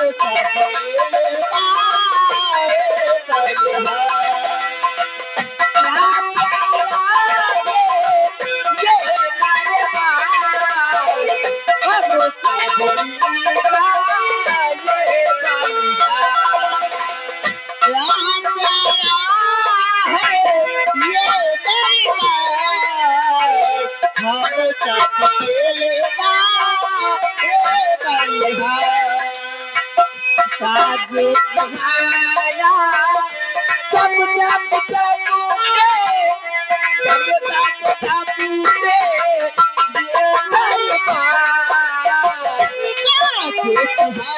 सब मिलता हम सब मिलेगा साज तुम्हारा सब जब पूछे ये सुहाना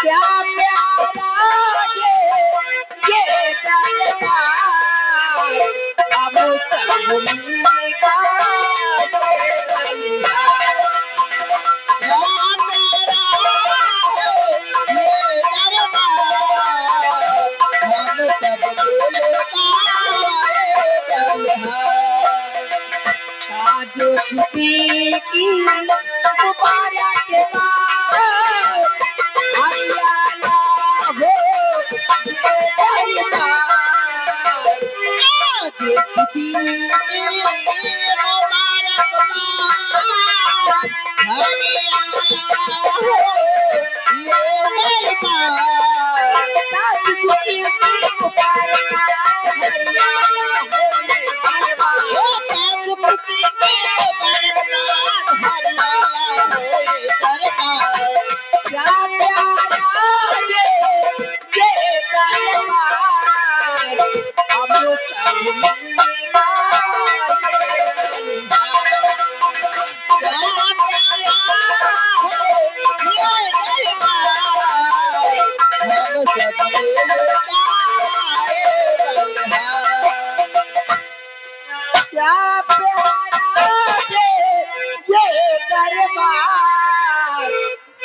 क्या प्यारा ये दरबार अब सब मिलेगा जो खुशी की मुबारक के बाद हरियाणा हो ये दरबार जो खुशी की मुबारक बाद हरियाणा हो ये दरबार जो खुशी की मुबारक बाद हरियाणा हो ये दरबार खुशी की मुबारकबाद हरियाणा हो ये दरबार क्या प्यारा ये दरबार अब सब मिलेगा क्या प्यारा ये दरबार हम सब मिलेगा क्या प्यारा ये दरबार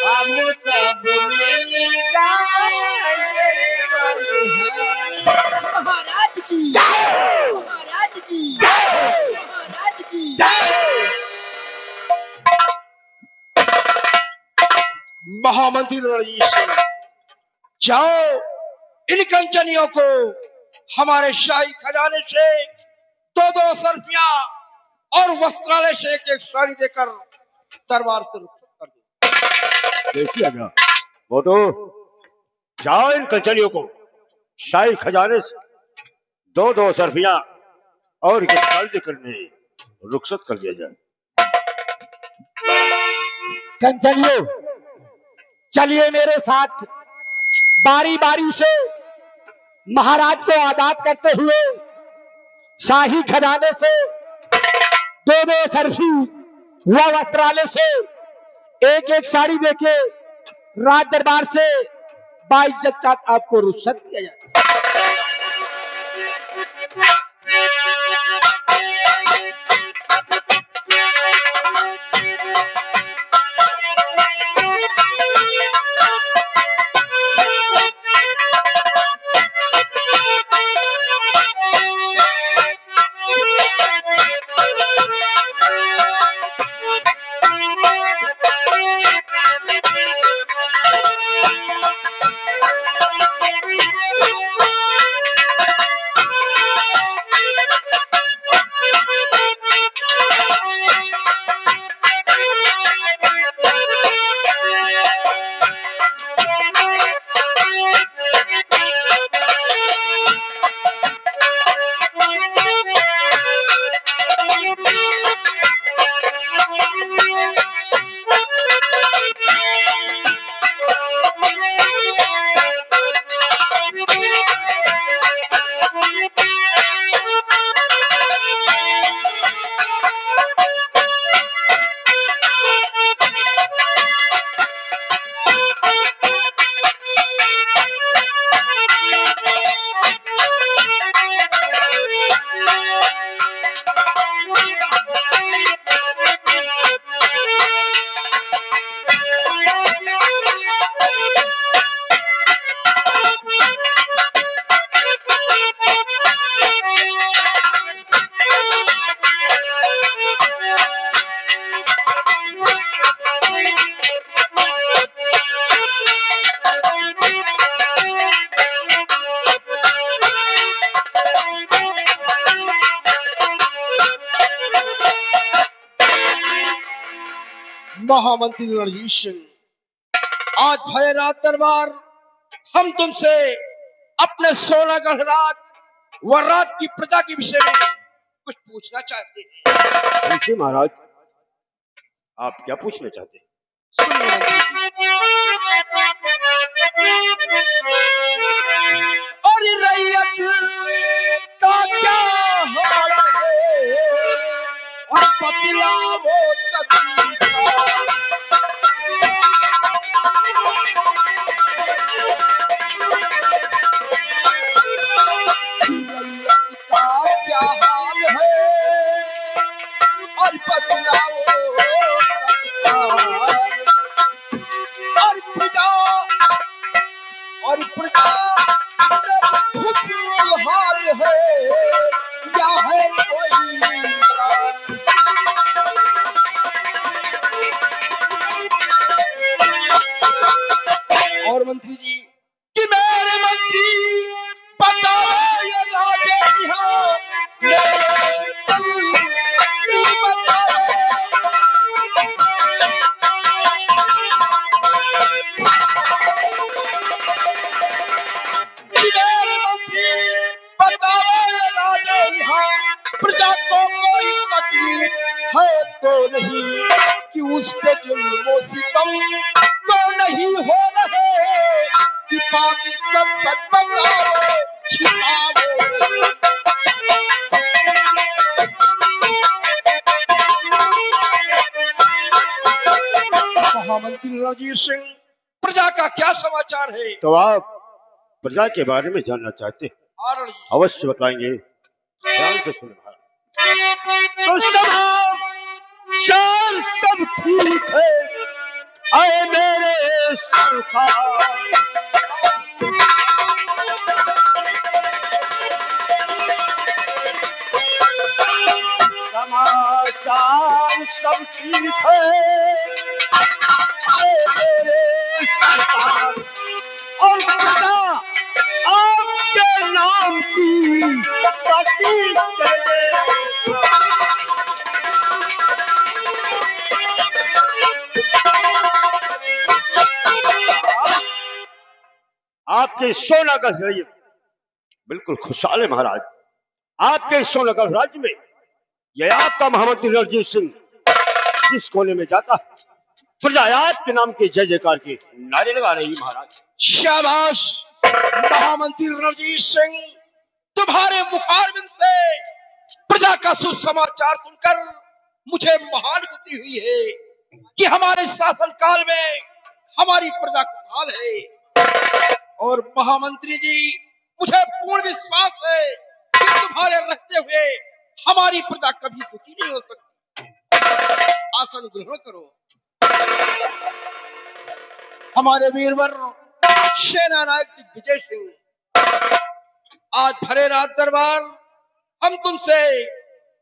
हम सब मिलेगा महाराज की जय महाराज की जय महाराज की जय। महामंत्री रणजीत सिंह, जाओ इन कंचनियों को हमारे शाही खजाने से दो सर्फियां और वस्त्रालय से एक साड़ी देकर दरबार से रुखसत कर दो। कैसी आज्ञा? वो तो जाओ इन कंचनियों को शाही खजाने से दो सर्फियां और एक साड़ी देकर रुखसत कर दिया जाए। कंचनियों, चलिए मेरे साथ बारी बारी से महाराज को आदात करते हुए शाही खजाने से दो सर्फी व वस्त्रालय से एक एक साड़ी देके राज दरबार से बाइज्जत का आपको रुखसत किया जाए। महामंत्री रणजीत सिंह, आज भरे रात दरबार हम तुमसे अपने 16 गढ़राज व रात की प्रजा के विषय में कुछ पूछना चाहते हैं। पूछिए महाराज, आप क्या पूछना चाहते हैं? सुनिए मंत्री जी। और रैयत का क्या हाल है, और बतलाओ तकलीफ। क्या हाल है और बतलाओ और प्रजा खुशहाल है या है कोई। और मंत्री जी कि मेरे मंत्री बताओ ये राजे यहाँ प्रजा को कोई तकलीफ है तो नहीं, कि उस पे जुल्म सितम तो नहीं हो रहे, कि बात सच सच बताओ छिपाओ। महामंत्री रणजीत सिंह, प्रजा का क्या समाचार है? तो आप प्रजा के बारे में जानना चाहते हैं? अवश्य बताएंगे, ध्यान से सुनो। तो समाचार सब ठीक है, आए मेरे सरकार। समाचार सब ठीक है, आए मेरे सरकार। और प्रजा आपके नाम की ताकीद करे। आपके 16 गढ़ बिल्कुल खुशहाल है महाराज। आपके 16 गढ़ राज्य में यह आपका महामंत्री रणजीत सिंह जिस कोने में जाता प्रजा आपके नाम के जय जयकार के नारे लगा रही महाराज। शाबाश महामंत्री रणजीत सिंह, तुम्हारे मुखारबिंद से प्रजा का सुसमाचार सुनकर मुझे महानुभूति हुई है कि हमारे शासन काल में हमारी प्रजा खुशहाल है। और महामंत्री जी, मुझे पूर्ण विश्वास है कि तुम्हारे रहते हुए हमारी प्रजा कभी दुखी नहीं हो सकती। आसन ग्रहण करो। हमारे वीरवर सेना नायक दिग्विजय सिंह, आज भरे रात दरबार हम तुमसे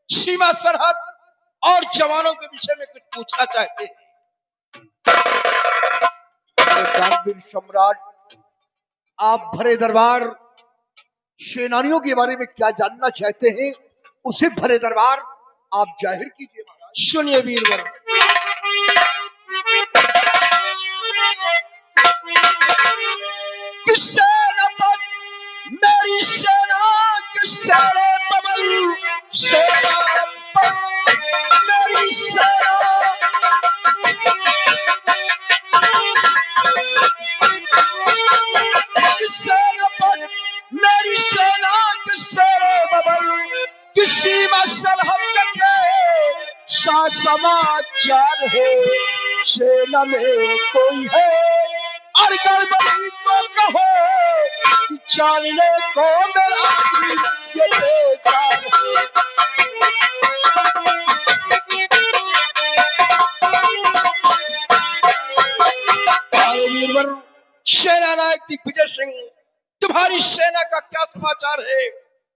सीमा सरहद और जवानों के विषय में कुछ पूछना चाहते हैं। सम्राट, आप भरे दरबार सेनानियों के बारे में क्या जानना चाहते हैं, उसे भरे दरबार आप जाहिर कीजिए महाराज। सुनिए वीरवर, मेरी सेना किससे बबल, सेना मेरी सेना मेरी सेना किससे बबल, किसी मसलहत के समाचार है, सेना में कोई है और गड़बड़ी तो कहो कि जानने को मेरा ये बेकार है। सिंह, तुम्हारी सेना का क्या समाचार है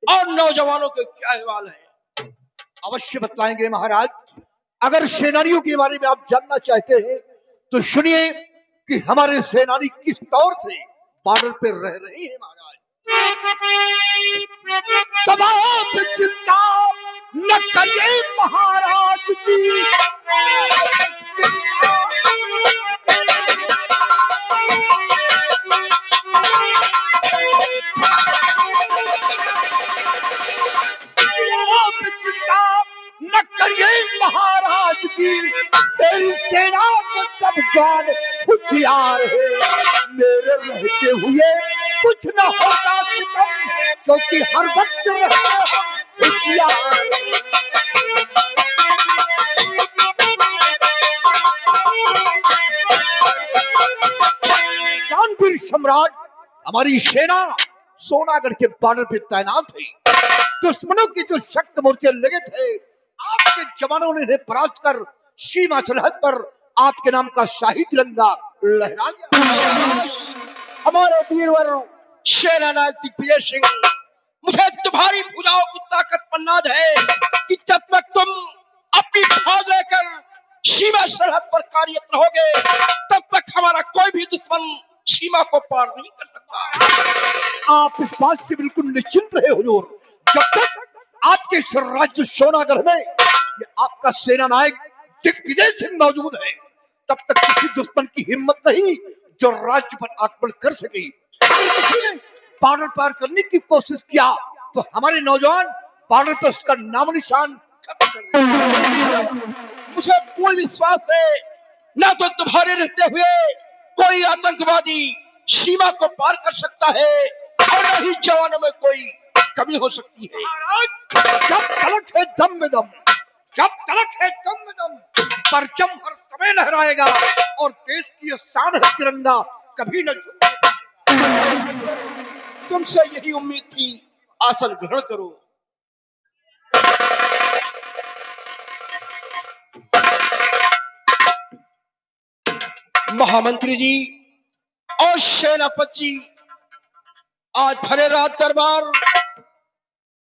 और नौजवानों के क्या अहवाल है? अवश्य बतलाएंगे महाराज। अगर सेनानियों के बारे में आप जानना चाहते हैं तो सुनिए कि हमारे सेनानी किस तौर से बॉर्डर पे रह रहे हैं महाराज। तमाम चिंता न करिए महाराज की, चिंता न करिए महाराज की, मेरी सेना के सब जवान होशियार है, मेरे रहते हुए कुछ न होगा सितम, क्योंकि हर वक्त रहते हम होशियार। कानपुर सम्राट हमारी सेना सोनागढ़ के बॉर्डर पे तैनात है। दुश्मनों की जो सख्त मोर्चे लगे थे, आपके जवानों ने परास्त कर सीमा सरहद पर आपके नाम का शाही तिरंगा लहरा दिया। हमारे वीरवर सेनानायक दिग्विजय सिंह, मुझे तुम्हारी भुजाओं की ताकत पर नाज है कि जब तक तुम अपनी फौज लेकर सीमा सरहद पर कार्यरत रहोगे, तब तक हमारा कोई भी दुश्मन सीमा को पार नहीं कर सकता। आप इस बात से बिल्कुल निश्चिंत रहे हुजूर। जब तक आपके इस राज्य सोनागढ़ में ये आपका सेनानायक दिग्विजय सिंह मौजूद है, तब तक किसी दुश्मन की हिम्मत नहीं जो राज्य पर आक्रमण कर सके। अगर किसी ने बॉर्डर पार करने की कोशिश किया तो हमारे नौजवान बॉर्डर पर उसका नामो निशान खत्म कर देंगे। मुझे पूर्ण विश्वास है, न तो तुम्हारे रहते हुए कोई आतंकवादी सीमा को पार कर सकता है और न ही जवानों में कोई कमी हो सकती है। महाराज, जब तलक है दम में दम, जब तलक है दम में दम, परचम हर समय लहराएगा और देश की शान है तिरंगा कभी न झुकेगा। तुमसे यही उम्मीद थी, आसन ग्रहण करो। महामंत्री जी और सेनापति जी, आज भरे रात दरबार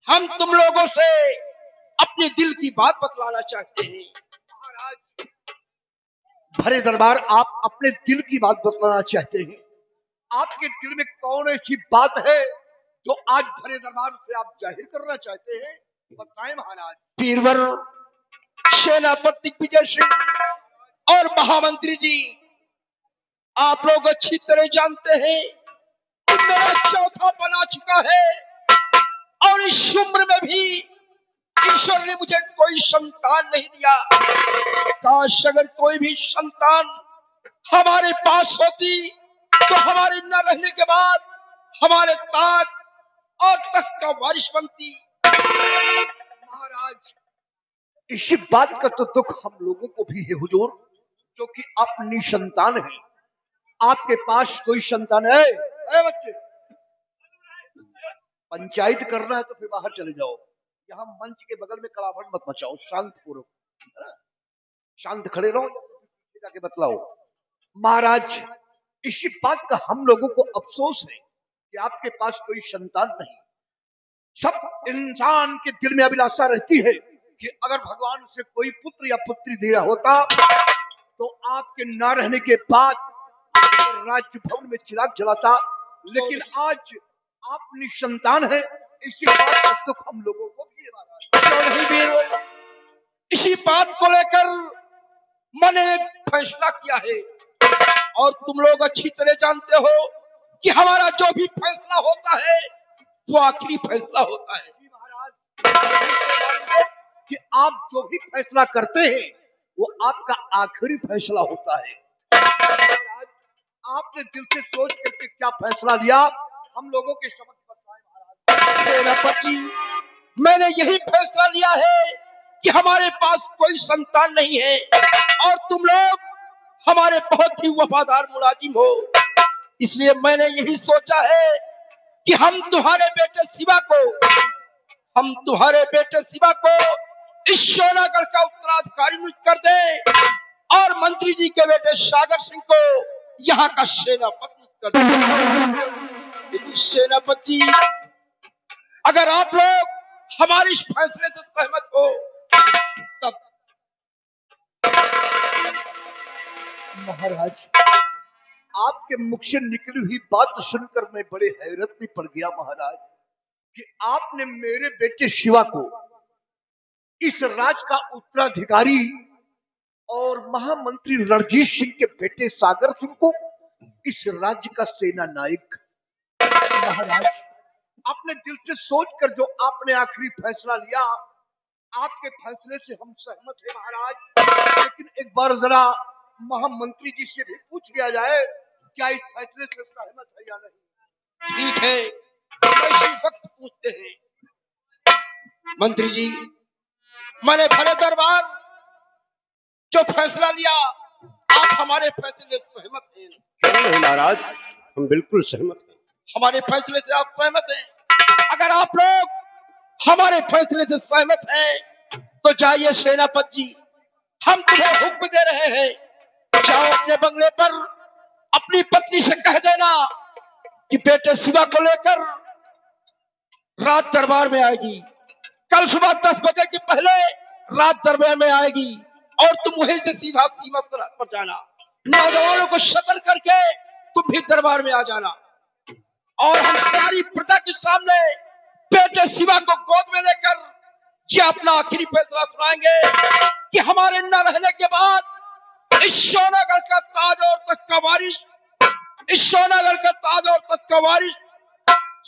हम तुम लोगों से अपने दिल की बात बतलाना चाहते हैं। महाराज, भरे दरबार आप अपने दिल की बात बतलाना चाहते हैं। आपके दिल में कौन ऐसी बात है जो आज भरे दरबार से आप जाहिर करना चाहते हैं, बताएं महाराज। वीरवर सेनापति दिग्विजय सिंह और महामंत्री जी, आप लोग अच्छी तरह जानते हैं कि मेरा चौथा बना चुका है और इस उम्र में भी ईश्वर ने मुझे कोई संतान नहीं दिया। काश अगर कोई भी संतान हमारे पास होती तो हमारे न रहने के बाद हमारे ताज और तख्त का वारिस बनती। महाराज, इसी बात का तो दुख हम लोगों को भी है हुजूर, जो कि आप निसंतान हैं। आपके पास कोई संतान है? बच्चे, पंचायत करना है तो फिर बाहर चले जाओ, यहाँ मंच के बगल में कड़ाभट मत मचाओ, शांत पूर्वक शांत खड़े रहो, जाके बतलाओ। महाराज, इसी बात का हम लोगों को अफसोस है कि आपके पास कोई संतान नहीं। सब इंसान के दिल में अभिलाषा रहती है कि अगर भगवान से कोई पुत्र या पुत्री दिया होता तो आपके ना रहने के बाद राज्य भवन में चिराग जलाता, लेकिन आज आप निसंतान है, इसी बात का दुख हम लोगों को भी है। इसी बात को लेकर मैंने एक फैसला किया है और तुम लोग अच्छी तरह जानते हो कि हमारा जो भी फैसला होता है वो आखिरी फैसला होता है। महाराज, कि आप जो भी फैसला करते हैं वो आपका आखिरी फैसला होता है। आपने दिल से सोच करके क्या फैसला लिया, हम लोगों के समझ बताएं महाराज। सेनापति, मैंने यही फैसला लिया है कि हमारे पास कोई संतान नहीं है और तुम लोग हमारे बहुत ही वफादार मुलाजिम हो, इसलिए मैंने यही सोचा है कि हम तुम्हारे बेटे शिवा को इस सोनागढ़ का उत्तराधिकारी नियुक्त कर दे और मंत्री जी के बेटे सागर सिंह को यहाँ का सेनापति नियुक्त कर दे। लेकिन सेनापति जी, अगर आप लोग हमारे इस फैसले से सहमत हो तब। महाराज, आपके मुख से निकली हुई बात सुनकर मैं बड़े हैरत में पड़ गया महाराज, कि आपने मेरे बेटे शिवा को इस राज का उत्तराधिकारी और महामंत्री रणजीत सिंह के बेटे सागर सिंह को इस राज्य का सेना नायक। महाराज, आपने दिल से सोचकर जो आपने आखिरी फैसला लिया, आपके फैसले से हम सहमत हैं महाराज। लेकिन एक बार जरा महामंत्री जी से भी पूछ लिया जाए, क्या इस फैसले से सहमत है या नहीं? ठीक है, इसी वक्त पूछते हैं। मंत्री जी, मैंने भले दरबार जो फैसला लिया, आप हमारे फैसले से सहमत हैं? क्यों नहीं महाराज, हम बिल्कुल सहमत हैं। हमारे फैसले से आप सहमत हैं? अगर आप लोग हमारे फैसले से सहमत हैं तो जाइए सेनापति जी, हम तुम्हें हुक्म दे रहे हैं, जाओ अपने बंगले पर अपनी पत्नी से कह देना कि बेटे शिवा को लेकर रात दरबार में आएगी। कल सुबह 10 बजे के पहले रात दरबार में आएगी और तुम वहीं से सीधा सीमा सरहद पर जाना। नौजवानों को शतल करके तुम भी दरबार में आ जाना और हम सारी प्रजा के सामने बेटे शिवा को गोद में लेकर ये अपना आखिरी फैसला सुनाएंगे कि हमारे न रहने के बाद इस सोनागढ़ का ताज और तख्त का वारिस, इस सोनागढ़ का ताज और तख्त का वारिस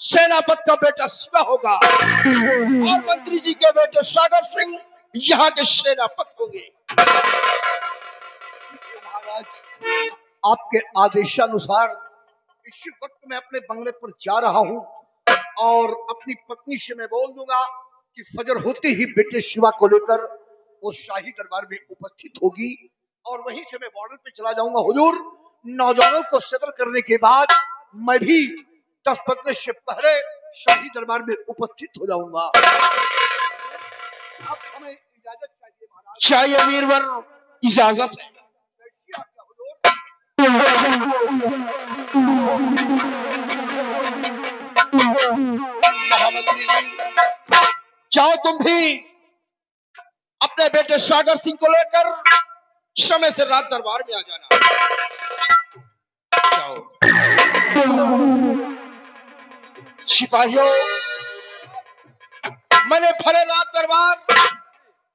सेनापति का बेटा शिवा होगा और मंत्री जी के बेटे सागर सिंह यहाँ के सेनापति होंगे। महाराज, आपके आदेशानुसार इसी वक्त मैं अपने बंगले पर जा रहा हूँ और अपनी पत्नी से मैं बोल दूंगा कि फजर होते ही बेटे शिवा को लेकर वो शाही दरबार में उपस्थित होगी और वहीं से मैं बॉर्डर पे चला जाऊंगा। हुजूर, नौजवानों को सेटल करने के बाद मैं भी 10 बजने से पहले शाही दरबार में उपस्थित हो जाऊंगा। अब हमें इजाजत चाहिए महाराज। चाहिए वीरवर, इजाजत है। कैसी आज्ञा हुजूर? महामंत्री जी, जाओ तुम भी अपने बेटे सागर सिंह को लेकर समय से रात दरबार में आ जाना। जाओ। सिपाहियों, मैंने भले रात दरबार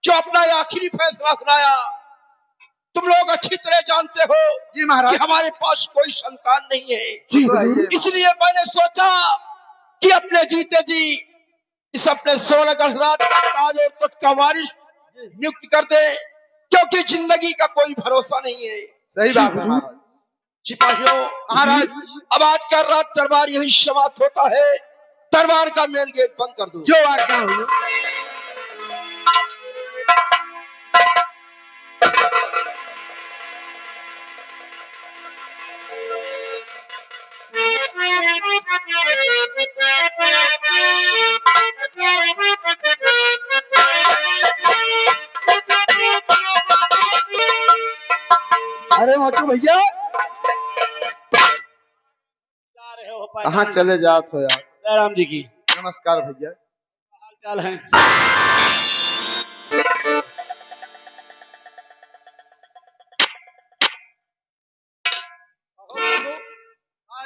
जो अपना आखिरी फैसला सुनाया, तुम लोग अच्छी तरह जानते हो जी महाराज। कि हमारे पास कोई संतान नहीं है। जी इसलिए मैंने सोचा कि अपने जीते जी इस अपने सोनागढ़ राज का ताज और तख्त का वारिस नियुक्त कर दे, क्योंकि जिंदगी का कोई भरोसा नहीं है। सही बात है महाराज। सिपाहियों, महाराज, अब आज का रात दरबार यही समाप्त होता है। दरबार का मेन गेट बंद कर दो। जो आज्ञा हुई। अरे मोचू भैया, जा रहे हो कहाँ चले जात हो यार? जयराम जी की नमस्कार भैया। हाल चाल है।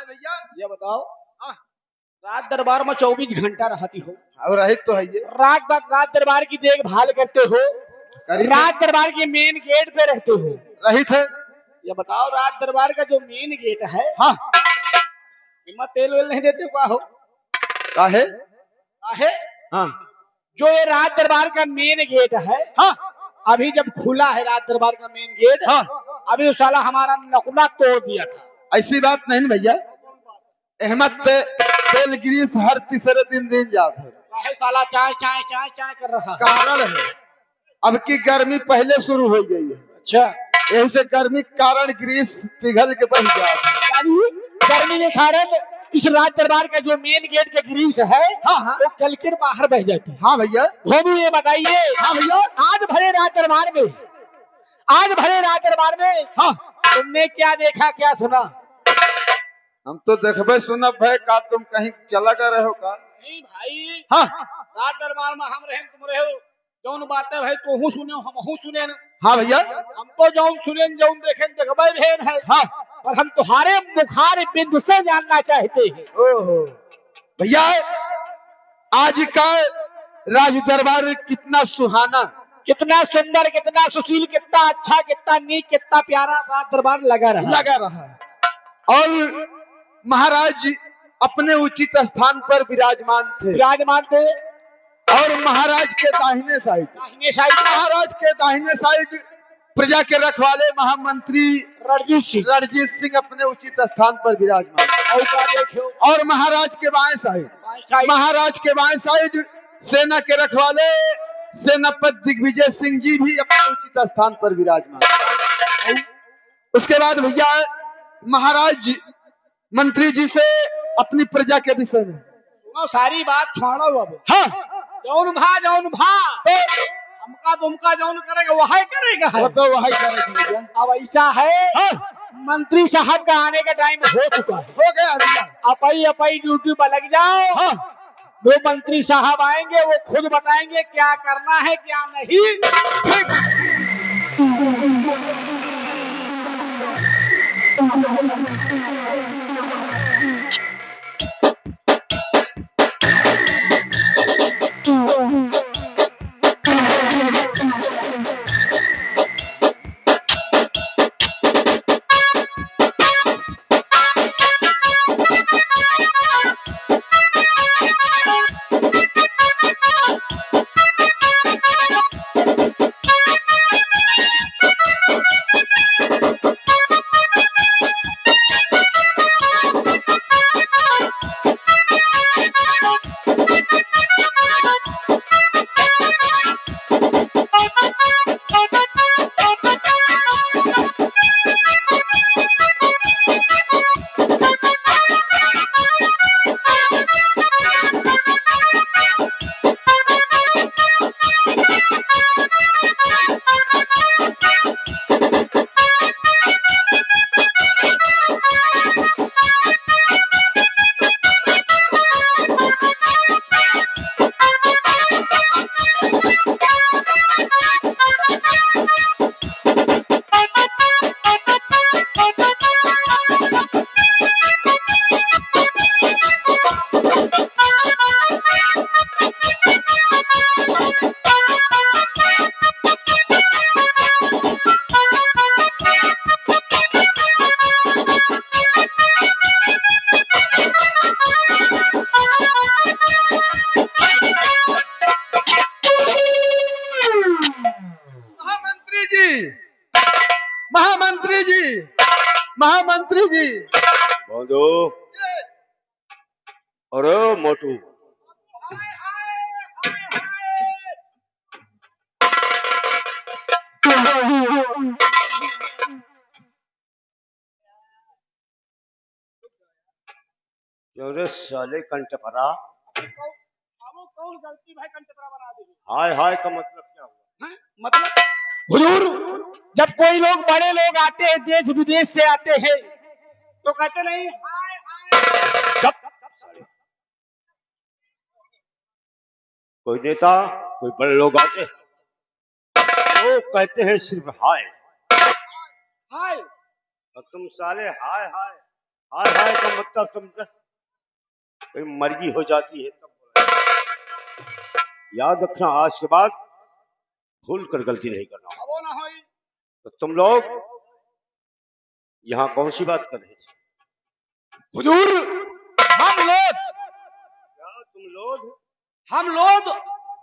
भैया ये बताओ, रात दरबार में 24 घंटा रहती हो, अब रहित तो है ये। रात दरबार की देखभाल करते हो, रात दरबार के मेन गेट पे रहते हो। रहित है। ये बताओ, रात दरबार का जो मेन गेट है, हाँ। इमा तेल वेल नहीं देते क्या हो? काहे? काहे? हाँ। जो ये रात दरबार का मेन गेट है, हाँ। अभी जब खुला है रात दरबार का मेन गेट, हाँ। अभी उस साला हमारा नकुला तोड़ दिया था। ऐसी बात नहीं ना भैया। अहमद पे तेल गिरीश हर तीसरे दिन जाते हैं। काहे साला चाय चाय चाय चाय कर रहा है? कारण है अब की गर्मी पहले शुरू हो गई है। अच्छा, यही से गर्मी के कारण ग्रीस पिघल के बह जाता है। यानी गर्मी के कारण इस रात दरबार का जो मेन गेट का ग्रीस है, हाँ हाँ। वो कल के बाहर बह जाती है। हाँ भैया। भोमू, ये बताइए, हाँ भैया। आज भरे रात दरबार में, हाँ। तुमने क्या देखा क्या सुना? हम तो देखबे सुनब है का तुम कहीं चला गए रहो का? नहीं भाई, हाँ रात दरबार में हम रहे तुम रहे हो, जौन बातें भाई तो हूँ सुने हम सुने न। हाँ भैया। हम तो जौन सुने जौन देखे देखबे भेन है। हाँ और हम तुम्हारे मुखार बिंदु से जानना चाहते हैं। ओहो भैया, आज का राज दरबार कितना सुहाना, कितना सुंदर, कितना सुशील, कितना अच्छा, कितना नीक, कितना प्यारा रात दरबार लगा रहा। और महाराज अपने उचित स्थान पर विराजमान थे। और महाराज के दाहिने साइड प्रजा के रखवाले महामंत्री रणजीत सिंह अपने उचित स्थान पर विराजमान। और महाराज के बाएं साइड सेना के रखवाले सेनापति दिग्विजय सिंह जी भी अपने उचित स्थान पर विराजमान। उसके बाद भैया महाराज मंत्री जी से अपनी प्रजा के विषय में सारी बात छोड़ो अब। हाँ जौन भा हमका तुमका जौन करेगा वही करेगा। वो तो वही करेगा। अब ऐसा है, हाँ। मंत्री साहब का आने का टाइम हो चुका है, हो गया भैया। अपई ड्यूटी पर लग जाओ। हाँ। वो मंत्री साहब आएंगे, वो खुद बताएंगे क्या करना है क्या नहीं। महामंत्री जी बोलो। अरे मोटू, अरे साले कंटपरा, कौन गलती भाई कंटपरा बना दी? हाय हाय का मतलब क्या हुआ? मतलब हुजूर, जब कोई लोग बड़े लोग आते हैं देश विदेश से आते हैं तो कहते नहीं हाय हाय। कोई नेता कोई बड़े लोग आते हैं वो कहते हैं सिर्फ हाय हाय, और तुम साले हाय हाय हाय हाय का मतलब समझ, कोई मर्गी हो जाती है तब याद रखना, आज के बाद भूल कर गलती नहीं करना। वो ना हो। तो तुम लोग यहाँ कौन सी बात कर रहे थे? हुजूर, हम लोग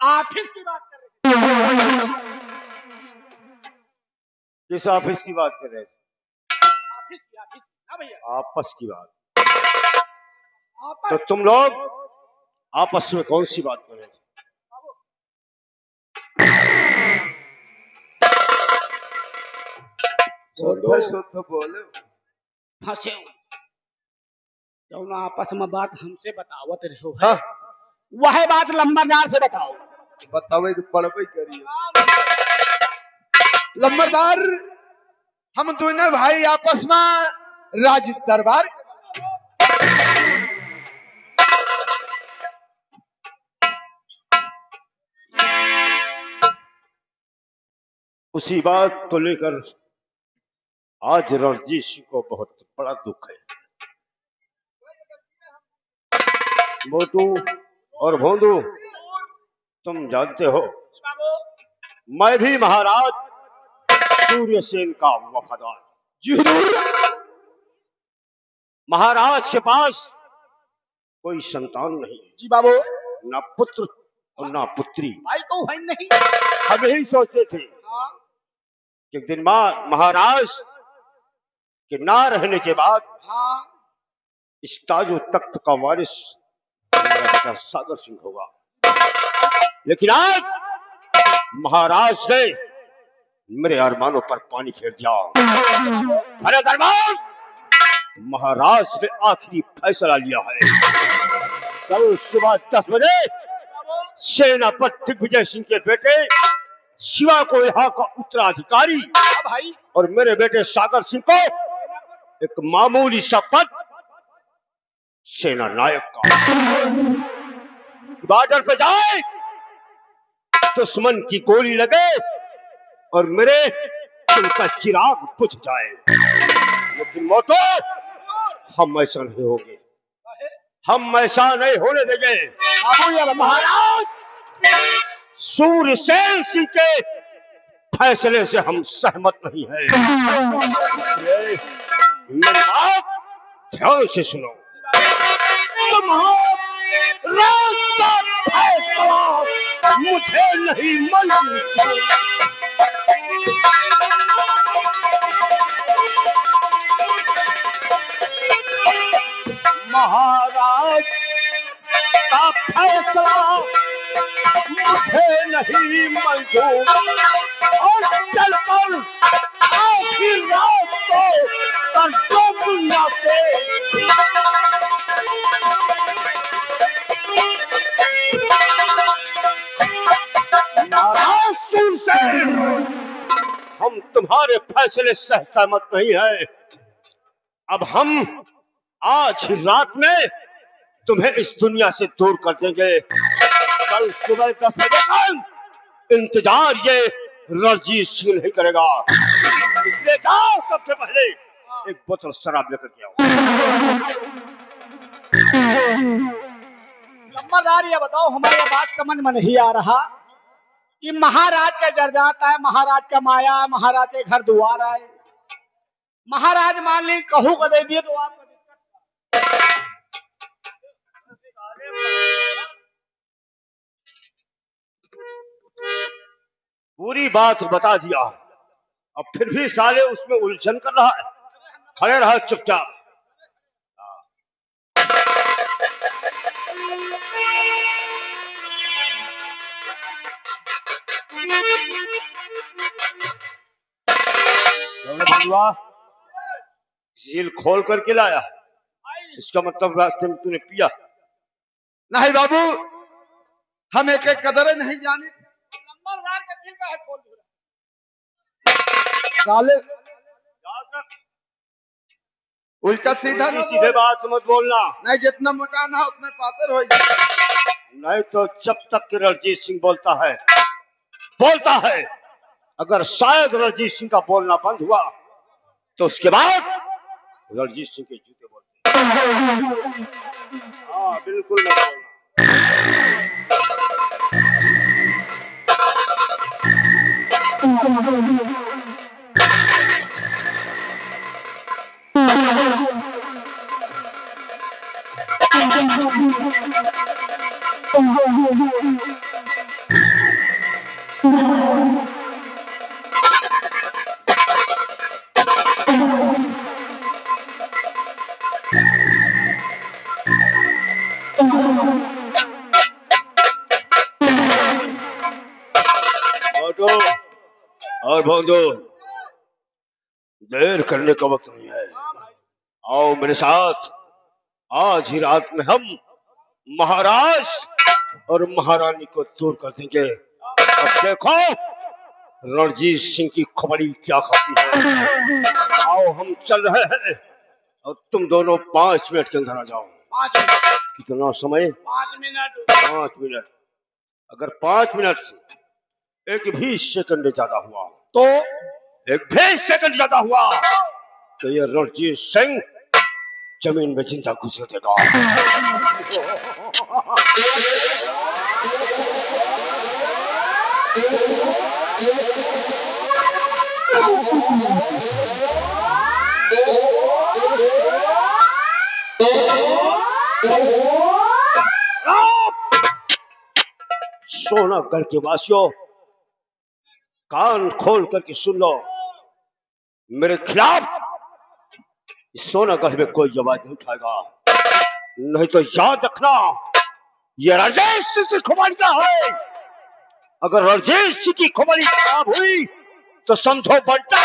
ऑफिस की बात कर रहे थे। किस ऑफिस की बात कर रहे थे? ऑफिस ना भैया, आपस की बात। तो तुम लोग आपस में कौन सी बात कर रहे थे? बोले फंसे जौन आपस में बात हमसे बतावत रहो। हाँ। वह बात लंबरदार से बताओ। बतावे कि पढ़वे करिए। लंबरदार, हम दोनों भाई आपस में राज दरबार उसी बात को लेकर आज रणजीत सिंह को बहुत बड़ा दुख है। मोटू और भोंदू, तुम जानते हो मैं भी महाराज सूर्यसेन का वफादार। जरूर। महाराज के पास कोई संतान नहीं है जी बाबू। ना पुत्र और ना पुत्री। भाई तो है नहीं। हम यही सोचते थे कि एक दिन महाराज के ना रहने के बाद इस ताजो तख्त का वारिस मेरा बेटा सागर सिंह होगा। लेकिन आज महाराज ने मेरे अरमानों पर पानी फेर दिया। अरे दरबार, महाराज ने आखिरी फैसला लिया है। कल सुबह 10 बजे सेनापति दिग्विजय सिंह के बेटे शिवा को यहाँ का उत्तराधिकारी भाई और मेरे बेटे सागर सिंह को एक मामूली सा पद सेना नायक का। बॉर्डर पे जाए, दुश्मन की गोली लगे और मेरे दिल का चिराग बुझ जाए। लेकिन मोटो, हम ऐसा नहीं होंगे, हम ऐसा नहीं होने देंगे। महाराज सूर्यसेन सिंह के फैसले से हम सहमत नहीं हैं। इसलिए मेरी बात ध्यान से सुनो। महाराज का फैसला मुझे नहीं मंजूर। महाराज का फैसला मुझे नहीं मंजूर और चलकर आखिर रात को करतो दुनिया पे नाराज सूरसेन, हम तुम्हारे फैसले से सहमत नहीं है। अब हम आज ही रात में तुम्हें इस दुनिया से दूर कर देंगे। कल सुबह 10 बजे तक इंतजार ये रणजीत सिंह नहीं करेगा। इसलिए जाओ, सबसे पहले एक बोतल शराब लेकर के आओ। नंबरदार, ये बताओ, हमारी बात समझ में नहीं आ रहा कि महाराज का जरदाता है, महाराज का माया है, महाराज के घर दुआर है। महाराज मान ली कहू को दे दिए तो आपको पूरी बात बता दिया, अब फिर भी साले उसमें उलझन कर रहा है। खड़े रहा चुपचाप। झील खोल करके लाया, इसका मतलब रास्ते में तूने पिया? नहीं बाबू, हम एक एक कदर नहीं जाने। नंबरदार का दिल का है खोल दो। साले उल्टा सीधा ना सीधे बात मत बोलना, नहीं जितना मोटा ना उतना पातर हो जाए। नहीं तो जब तक कि रणजीत सिंह बोलता है, अगर शायद रणजीत सिंह का बोलना बंद हुआ तो उसके बाद रणजीत सिंह के जूते बोलते। हाँ बिल्कुल मत बोलना। और भोंदू, देर करने का वक्त नहीं है। आओ मेरे साथ, आज ही रात में हम महाराज और महारानी को दूर कर देंगे। अब देखो रणजीत सिंह की खोपड़ी क्या खाती है। आओ हम चल रहे हैं और तुम दोनों 5 मिनट के अंदर आ जाओ। 5 मिनट। कितना समय? 5 मिनट। 5 मिनट। अगर 5 मिनट से एक भी सेकंड ज्यादा हुआ तो एक भी सेकंड ज्यादा हुआ तो ये रणजीत सिंह जमीन में जिंदा घुसे देगा। सोनागढ़ के वासियों, कान खोल करके सुन लो, मेरे खिलाफ सोनागढ़ में कोई आवाज नहीं उठाएगा, नहीं तो याद रखना ये राजेश सिंह की खुमारी का है। अगर राजेश सिंह की खुमारी खराब हुई तो समझो बंटा।